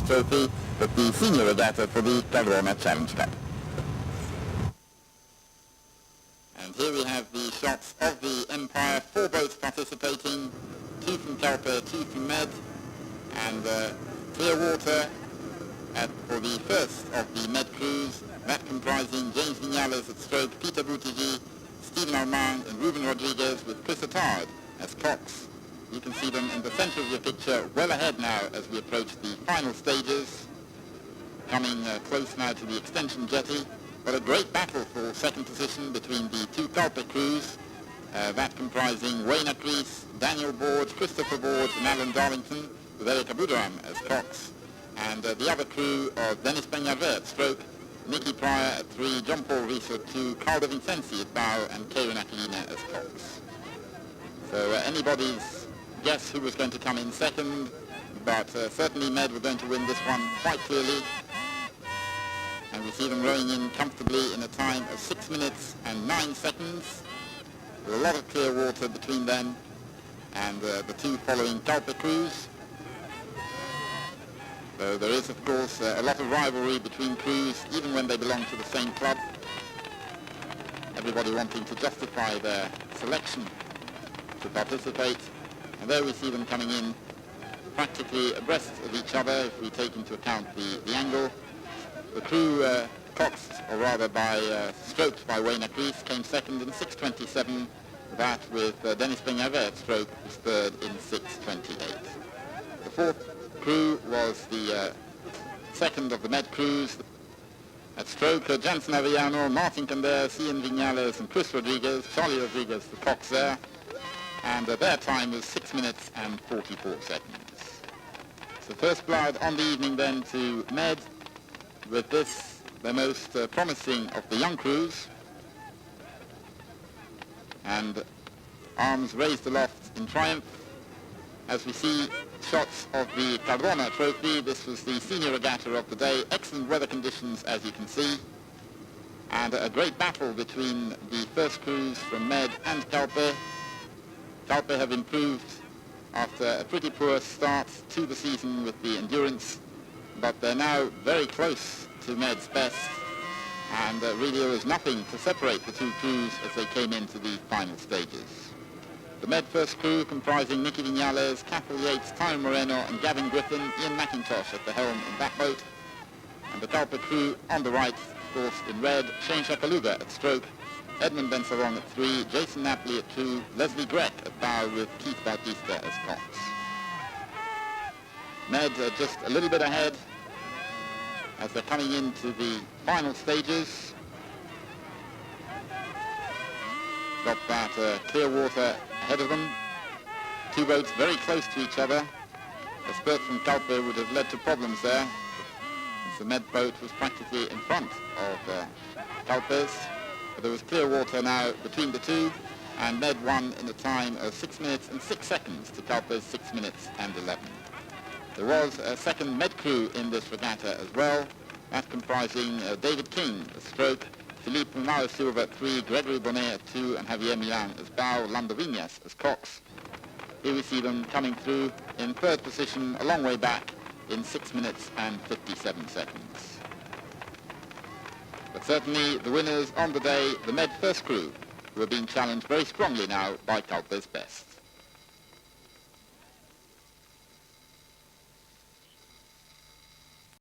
trophy, but the senior regatta for the Cardona Challenge Cup. And here we have the shots of the Empire, 4 boats participating, 2 from Calpe, 2 from Med, and clear water for the first of the Med crews, that comprising James Vignales at stroke, Peter Boutigny, Stephen Armand and Ruben Rodriguez with Chris Attard as cocks. You can see them in the center of your picture, well ahead now as we approach the final stages, coming close now to the extension jetty. But a great battle for second position between the 2 Calpe crews, that comprising Wayne Acris, Daniel Borge, Christopher Borge and Alan Darlington with Eric Abudaram as cocks. And the other crew of Dennis Peñarver at stroke, Nicky Pryor at 3, John Paul Rees at 2, Carl De Vincenzi at bow, and Kieran Aquilina as cocks. So anybody's guess who was going to come in second, but certainly Med were going to win this one quite clearly. And we see them rowing in comfortably in a time of 6 minutes and 9 seconds, with a lot of clear water between them and the 2 following Calpe crews. So there is, of course, a lot of rivalry between crews, even when they belong to the same club. Everybody wanting to justify their selection to participate. And there we see them coming in practically abreast of each other, if we take into account the angle. The crew coxed, or rather stroked by Wayne Acris, came second in 6:27. That with Dennis Peñarver at stroke was third in 6:28. The 4th crew was the second of the Med crews. At stroke, Jansen Avellano, Martin Canderes, Ian Vignales and Chris Rodriguez, Charlie Rodriguez, the cocks there. And their time was 6 minutes and 44 seconds. So first blood on the evening then to Med, with this the most promising of the young crews. And arms raised aloft in triumph as we see shots of the Cardona trophy. This was the senior regatta of the day. Excellent weather conditions, as you can see, and a great battle between the first crews from Med and Calpe. Calpe have improved after a pretty poor start to the season with the endurance, but they're now very close to Med's best, and really there was nothing to separate the 2 crews as they came into the final stages. The Med first crew, comprising Nicky Vignales, Cathal Yates, Tyrone Moreno and Gavin Griffin, Ian McIntosh at the helm in that boat. And the Calpe crew on the right, of course, in red, Shane Shakaluga at stroke, Edmund Bensarong at 3, Jason Napoli at 2, Leslie Grech at bow with Keith Bautista as cocks. Med just a little bit ahead as they're coming into the final stages. Got that clear water ahead of them. 2 boats very close to each other. A spurt from Calpe would have led to problems there, since the Med boat was practically in front of Calpe's. But there was clear water now between the 2, and Med won in a time of 6 minutes and 6 seconds to Calpe's 6 minutes and 11. There was a second Med crew in this regatta as well, that comprising David King at stroke, Philippe Mauro Silva at 3, Gregory Bonnet at 2, and Javier Milan as bow, Lando Viñas as cocks. Here we see them coming through in 3rd position, a long way back, in 6 minutes and 57 seconds. But certainly the winners on the day, the Med first crew, who are being challenged very strongly now by Calpe's best.